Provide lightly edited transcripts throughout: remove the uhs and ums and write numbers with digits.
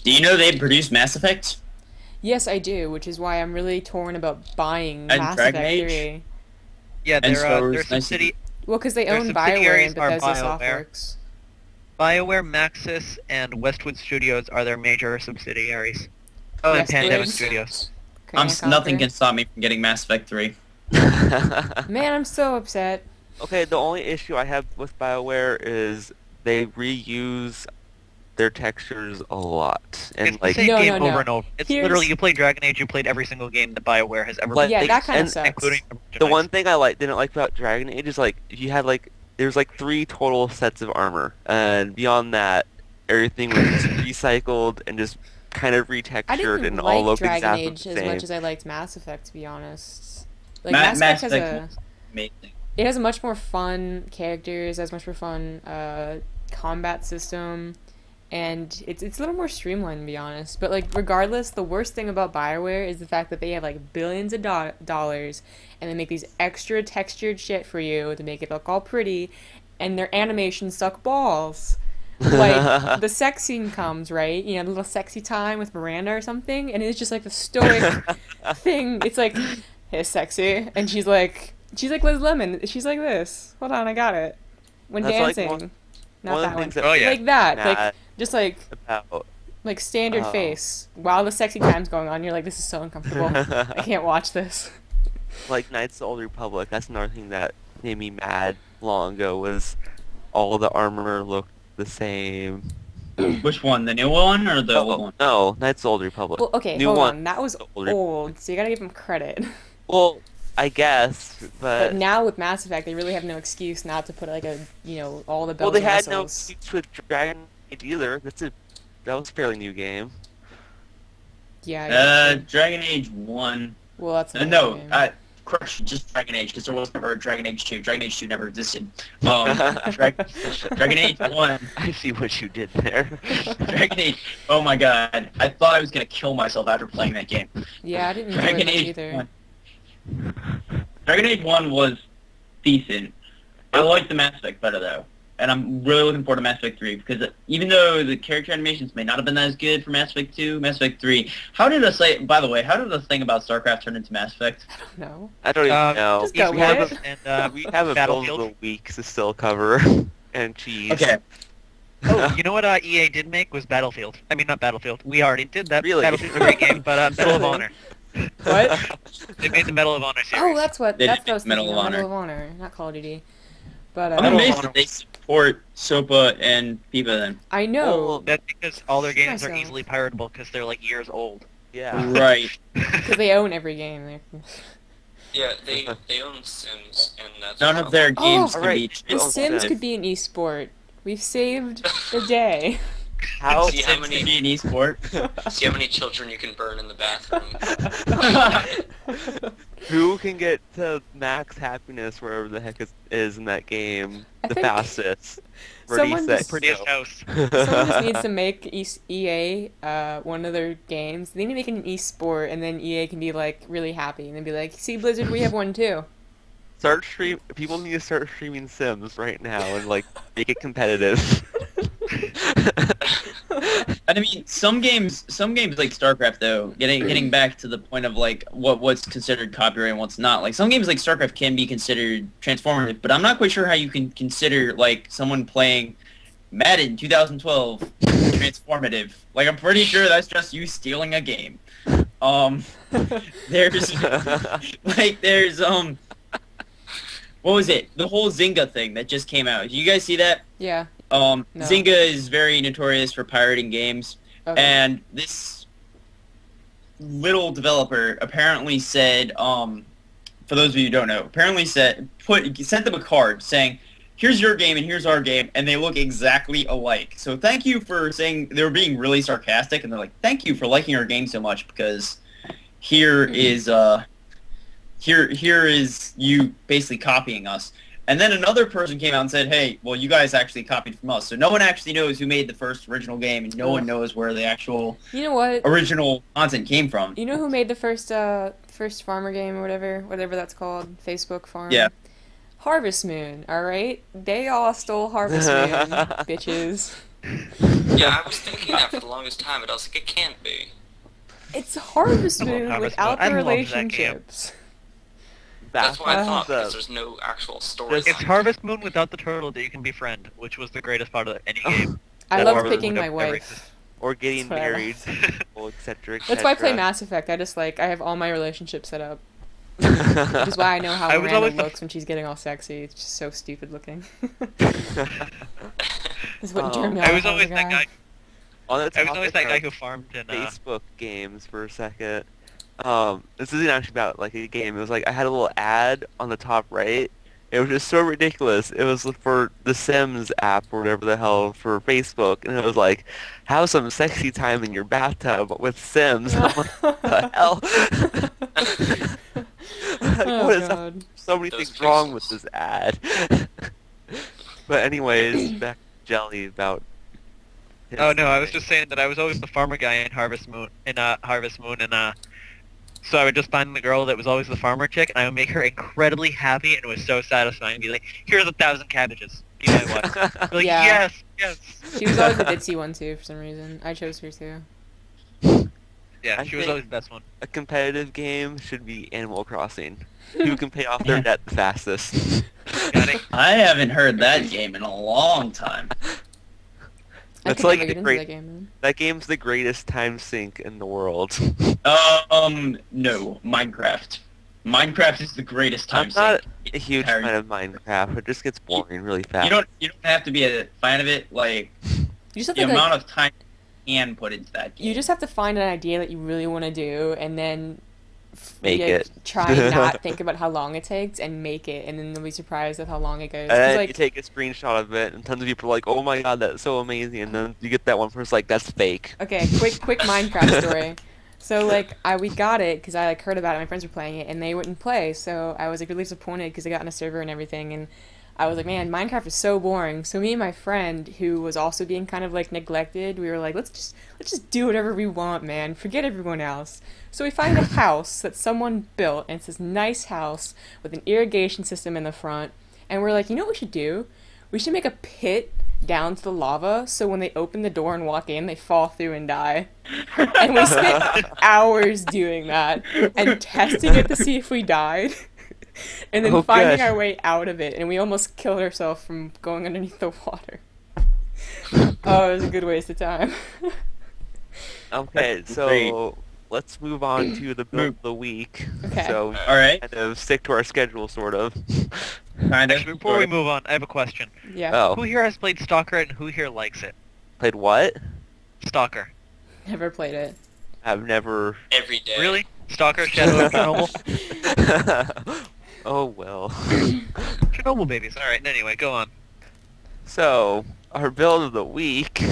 Do you know they produce Mass Effect Yes, I do, which is why I'm really torn about buying and Mass Dragon Effect Age? 3. Yeah, And their Star their Wars. Nice. subsidi Well, because they their own BioWare subsidiaries and are Bethesda BioWare. Softworks. BioWare, Maxis, and Westwood Studios are their major subsidiaries. Oh, and Westwood. Pandemic Studios. Command and Nothing Conquer. can stop me from getting Mass Effect 3. Man, I'm so upset. Okay, the only issue I have with BioWare is they reuse their textures a lot, and It's the like same No, game no, no. over and over. It's Here's- literally, you play Dragon Age, you played every single game that BioWare has ever But made, Yeah, they- that kind of and- sucks. including the one thing I didn't like about Dragon Age is like you had like there's like 3 total sets of armor, and beyond that, everything was just recycled and just kind of I retextured, didn't and all like look Dragon exactly Age the as same. much as I liked Mass Effect, to be honest. Like, Mass Mass Effect Effect has was amazing. it has a much more fun characters, has much more fun combat system, and it's a little more streamlined, to be honest. But like, regardless, the worst thing about BioWare is the fact that they have like billions of dollars, and they make these extra textured shit for you to make it look all pretty, and their animations suck balls. Like, the sex scene comes, right? You know, the little sexy time with Miranda or something, and it's just like the stoic thing. It's like, hey, sexy, and she's like Liz Lemon. She's like this. Hold on, I got it. When That's like dancing, one not of that the one. things that Oh, yeah. Like that, like mad just like about standard Oh. face while the sexy time's going on. You're like, this is so uncomfortable. I can't watch this. like Knights of the Old Republic. That's another thing that made me mad long ago was all the armor looked the same. Which one? The new one or the old Oh, one? no, Knights of the Old Republic. Well, okay, New hold one. on. That was Older. old, so you gotta give them credit. Well, I guess, But but now with Mass Effect, they really have no excuse not to put like a, all the well, bells they and had no whistles. excuse with Dragon Age either. That was a fairly new game. Yeah. I guess. Dragon Age 1. Well, that's another No, game. crush, just Dragon Age, because there was never a Dragon Age 2. Dragon Age 2 never existed. Dragon Age 1. I see what you did there. Dragon Age. Oh my god. I thought I was going to kill myself after playing that game. Yeah, I didn't enjoy Dragon it much Age either. 1. Dragon Age 1 was decent. I like the Mass Effect better, though. And I'm really looking forward to Mass Effect 3, because even though the character animations may not have been as good for Mass Effect 2, Mass Effect 3... By the way, how did the thing about StarCraft turn into Mass Effect? No. I don't even know. Just go we with have it. and we have a build Battlefield. of the week to still cover, and cheese. Okay. Oh, you know what EA did make was Battlefield. I mean, not Battlefield. We already did that. Really? Battlefield's a great game, but Medal of Honor. What? They made the Medal of Honor series. Oh, that's what They I was did thinking. Medal of Medal Honor. of Honor, not Call of Duty. But I'm Medal of amazed Honor. that they support SOPA and FIFA then. I know. Well, That's because all their games are Myself. easily piratable because they're like years old. Yeah. Right. Because they own every game. Yeah, they own Sims, and that's None of their Oh, games can alright. be... The Oh, Sims okay. could be an esport. We've saved the day. How? See how Sims many can be an esport. see how many children you can burn in the bathroom. Who can get to max happiness wherever the heck is in that game I the think fastest? someone just- Prettiest house. Someone just needs to make EA one of their games. They need to make it an esport, and then EA can be like really happy, and then be like, "See, Blizzard, we have one too." People need to start streaming Sims right now and like make it competitive. And I mean, some games like StarCraft, though, getting back to the point of like what's considered copyright and what's not. Like some games like StarCraft can be considered transformative, but I'm not quite sure how you can consider like someone playing Madden 2012 transformative. Like I'm pretty sure that's just you stealing a game. There's what was it? The whole Zynga thing that just came out. Did you guys see that? Yeah. No. Zynga is very notorious for pirating games, Okay. and this little developer apparently said, for those of you who don't know, apparently sent them a card saying, "Here's your game and here's our game," and they look exactly alike. So thank you for saying they were being really sarcastic, and they're like, "Thank you for liking our game so much because here is here is you basically copying us." And then another person came out and said, "Hey, well, you guys actually copied from us." So no one actually knows who made the first original game, and no one knows where the actual You know what? original content came from. You know who made the first farmer game or whatever that's called, Facebook Farm? Yeah. Harvest Moon. All right, they all stole Harvest Moon, bitches. Yeah, I was thinking that for the longest time, but I was like, it can't be. It's Harvest I love Moon Harvest without Moon. the I loved that game. relationships. That's what I thought, the- because there's no actual story. It's Harvest Moon without the turtle that you can befriend, which was the greatest part of any game. I That love Harvest picking Moon my ever wife. existed. or getting That's what I married, etc. That's why I play Mass Effect. I have all my relationships set up. Which is why I know how I was Miranda always the- looks when she's getting all sexy. It's just so stupid looking. This is what Um, turned me I off was as a always that guy. On the I was always topic that guy of who farmed in. Facebook games for a second. This isn't actually about like a game. It was like I had a little ad on the top right. It was just so ridiculous. It was for the Sims app or whatever the hell for Facebook, and it was like, have some sexy time in your bathtub with Sims. I'm like, what the hell? Like, Oh, what is God. so many Those things wrong with pixels. this ad? But anyways, back to Jelly about. his Oh no, I was thing. just saying that I was always the farmer guy in Harvest Moon, so I would just find the girl that was always the farmer chick, and I would make her incredibly happy, and it was so satisfying. Be like, here's 1,000 cabbages. Be my wife. Be like, Yeah. yes, yes. She was always the ditzy one too, for some reason. I chose her too. Yeah, I she was think- always the best one. A competitive game should be Animal Crossing. Who can pay off their debt the fastest? Got it? I haven't heard that game in a long time. I That's could like never the get into great. that game, man. That game's the greatest time sink in the world. No, Minecraft. Minecraft is the greatest time I'm not sink. a huge Harry. fan of Minecraft. It just gets boring really fast. You don't have to be a fan of it. Like You just have the to amount of time you can put into that game. you just have to find an idea that you really want to do, and then Make it. Try and not think about how long it takes, and make it, and then you'll be surprised at how long it goes. 'Cause, And then like, you take a screenshot of it, and tons of people are like, "Oh my god, that's so amazing!" And then you get that one person's like, "That's fake." okay, quick Minecraft story. So like we got it because I like heard about it. My friends were playing it, and they wouldn't play. So I was like really disappointed because I got on a server and everything, and I was like, man, Minecraft is so boring. So me and my friend, who was also being kind of like neglected, we were like, let's just do whatever we want, man. Forget everyone else. So we find a house that someone built, and it's this nice house with an irrigation system in the front. And we're like, you know what we should do? We should make a pit down to the lava, so when they open the door and walk in, they fall through and die. And we spent hours doing that and testing it to see if we died. And then Oh, finding gosh. our way out of it, and we almost killed ourselves from going underneath the water. Oh, it was a good waste of time. Okay, That's so great. let's move on to the build of the week. Okay. So All right, kind of stick to our schedule, sort of. kind of. Actually, before we move on, I have a question. Yeah, Oh, Who here has played Stalker, and who here likes it? played what? Stalker. never played it. I've never. Every day. Really? Stalker, Shadow of Chernobyl? Oh well. Chernobyl babies. Alright, anyway, go on. So our build of the week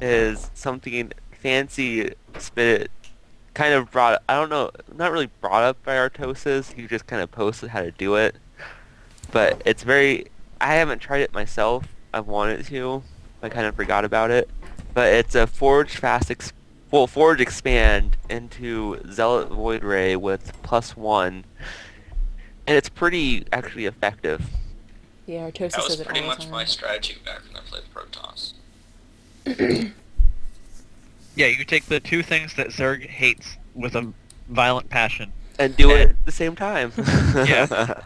is something fancy. Spit kind of brought. I don't know. Not really brought up by Artosis. He just kind of posted how to do it. But it's very. I haven't tried it myself. I've wanted to. I kind of forgot about it. But it's a forge forge expand into Zealot Void Ray with +1, and it's pretty actually effective. Yeah, Artosis That was says it pretty all the much time. my strategy back when I played Protoss. Yeah, you take the two things that Zerg hates with a violent passion. And do it at the same time. Yeah.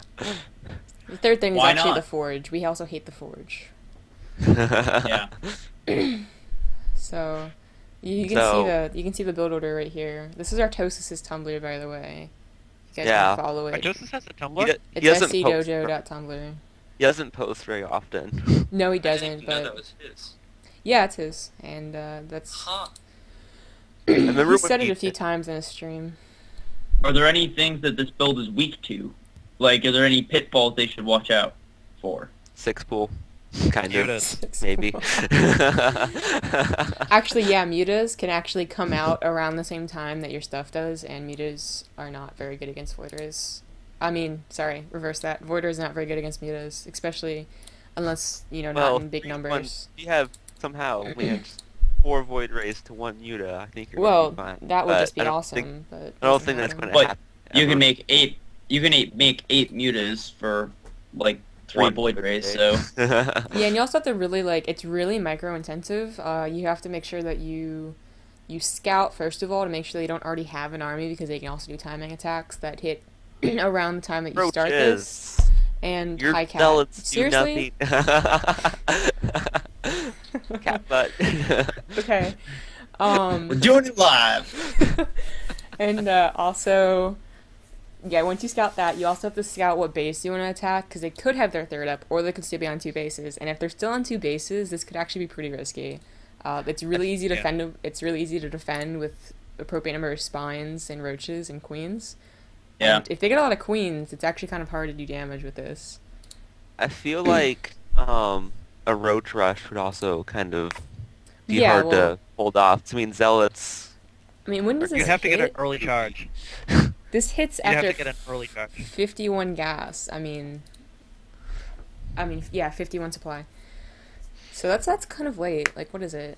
The third thing is Why actually not? the Forge. We also hate the Forge. Yeah. So you can see the build order right here. This is Artosis's Tumblr, by the way. You guys Yeah. can follow it. Artosis has a He, Tumblr? do- he It's doesn't post. scdojo.tumblr. He doesn't post very often. No, he I didn't doesn't. even know that But was his. yeah, it's his, and that's. Huh. remember He when said it he- a few times in a stream. Are there any things that this build is weak to? Like, are there any pitfalls they should watch out for? Six pool, kind of, Mutas. maybe. Actually, yeah, mutas can actually come out around the same time that your stuff does, and mutas are not very good against voiders. I mean, sorry, reverse that. Voiders is not very good against mutas, especially unless, not Well, in big 3 to 1, numbers. you have somehow managed 4 void rays to 1 Muta. I think you're Well, gonna be fine. that would But just be I don't awesome, think- but I don't doesn't think that's happen. going to But happen. You ever. can make 8. You can make 8 mutas for like 3 one void rays, so Yeah, and you also have to really it's really micro intensive. You have to make sure that you scout first of all to make sure they don't already have an army because they can also do timing attacks that hit around the time that you start this. Roaches. And Your high cat. zealots do Seriously? nothing. Cat butt. Okay. we're doing it live. And also, yeah, once you scout that, you also have to scout what base you want to attack because they could have their third up or they could still be on 2 bases. And if they're still on 2 bases, this could actually be pretty risky. It's really easy to defend. It's really easy to defend with appropriate number of spines and roaches and queens. Yeah. And if they get a lot of queens, it's actually kind of hard to do damage with this. I feel like a roach rush would also kind of be Yeah, hard well- to hold off. I mean, zealots. I mean, when does this You'd have to hit? get an early charge. This hits You'd have after to get an early charge. 51 gas. I mean, yeah, 51 supply. So that's kind of late. Like, what is it?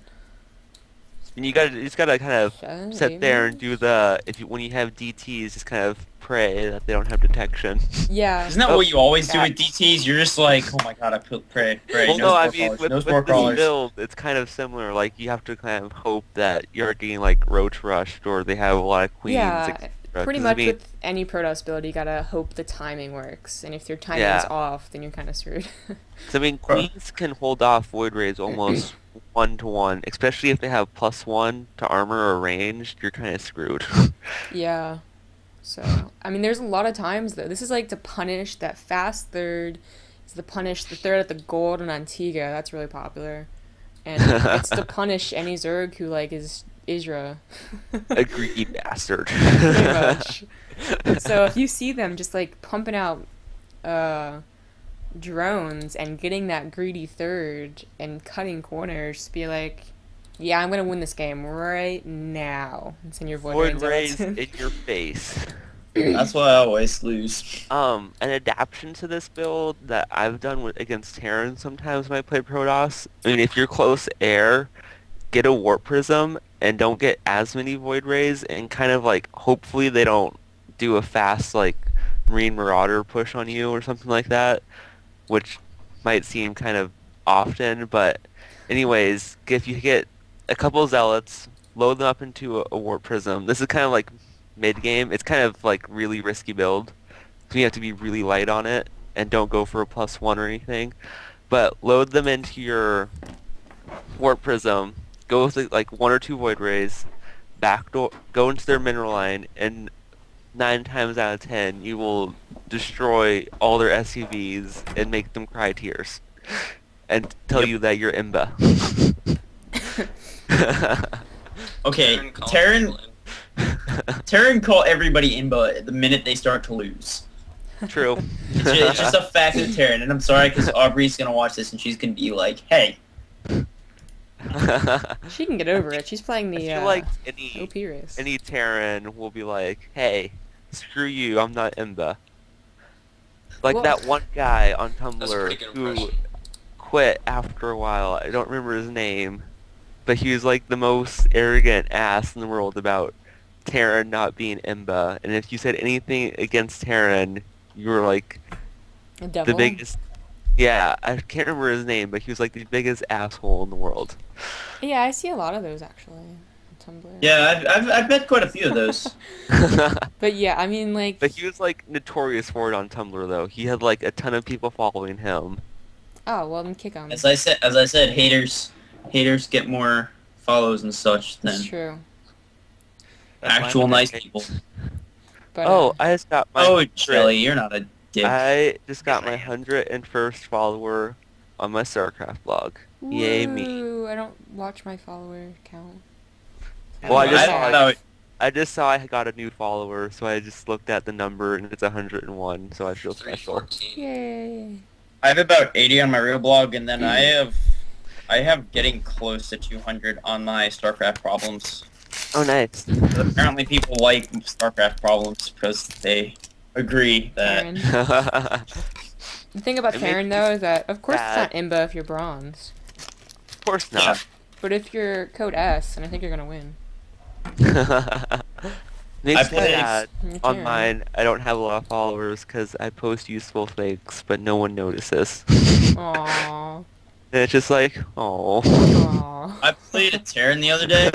And you just gotta kind of Seven, sit there and maybe? do when you have DTs, just kind of pray that they don't have detection. Yeah. Isn't that what you always do with DTs? You're just like, oh my god, I pray. Well, no no, I spore mean, crawlers, with no this spore crawlers. build, it's kind of similar. Like, you have to kind of hope that you're getting, like, roach rushed, or they have a lot of queens, Yeah, etc. pretty 'Cause, much I mean, with any Protoss build, you gotta hope the timing works. And if your timing's off, then you're kind of screwed. So, I mean, queens can hold off void rays almost 1-to-1, especially if they have +1 to armor or ranged. You're kind of screwed. Yeah. So, I mean, there's a lot of times, though. This is like to punish that fast third. It's to punish the third at the gold and Antigua. That's really popular. And it's to punish any Zerg who, like, is Isra. A greedy bastard. Pretty much. So if you see them just, like, pumping out drones and getting that greedy third and cutting corners, just be like, yeah, I'm gonna win this game right now. And send your Void Rays rays out. in your face. That's why I always lose. An adaptation to this build that I've done against Terran sometimes when I play Protoss. I mean, if you're close air, get a warp prism and don't get as many void rays, and kind of like hopefully they don't do a fast like Marine Marauder push on you or something like that, which might seem kind of often. But anyways, if you get a couple of zealots, load them up into a warp prism. This is kind of like mid-game. It's kind of like really risky build, so you have to be really light on it and don't go for a +1 or anything. But load them into your warp prism, go with like 1 or 2 void rays, backdoor, go into their mineral line, and 9 times out of 10 you will destroy all their SUVs and make them cry tears and tell you that you're Imba. Okay, Terran Terran call everybody Imba the minute they start to lose. True. It's just a fact of Terran, and I'm sorry because Aubrey's gonna watch this and she's gonna be like, hey. She can get over it. She's playing the I feel like OP race. any Terran will be like, hey, screw you, I'm not Imba. Like Well- that one guy on That's a Tumblr pretty good who impression. quit after a while. I don't remember his name, but he was like the most arrogant ass in the world about Terran not being Imba. And if you said anything against Terran, you were like A devil. the biggest. Yeah, I can't remember his name, but he was like the biggest asshole in the world. Yeah, I see a lot of those actually on Tumblr. Yeah, I've met quite a few of those. But yeah, I mean, like, But he was like notorious for it on Tumblr though. He had like a ton of people following him. oh well, then kick them. As I said, haters get more follows and such than It's true. That's actual fine. nice people. But, Oh, I just got my Oh, Shelly, you're not a dick. I just got my 101st follower on my StarCraft blog. Yay me. woo, I don't watch my follower count. Well, I just I saw I got a new follower, so I just looked at the number and it's 101, so I feel special. 314. Yay. I have about 80 on my real blog, and then I have getting close to 200 on my StarCraft problems. Oh, nice. Apparently, people like StarCraft problems because they agree that. Terran. The thing about It makes Terran, me though, is that, of course, sad. it's not Imba if you're bronze. Of course not. But if you're code S, and I think you're gonna win. Makes me played- sad. Me On too. mine, I don't have a lot of followers because I post useful things, but no one notices. Aww. And it's just like, oh. Aww. I played a Terran the other day.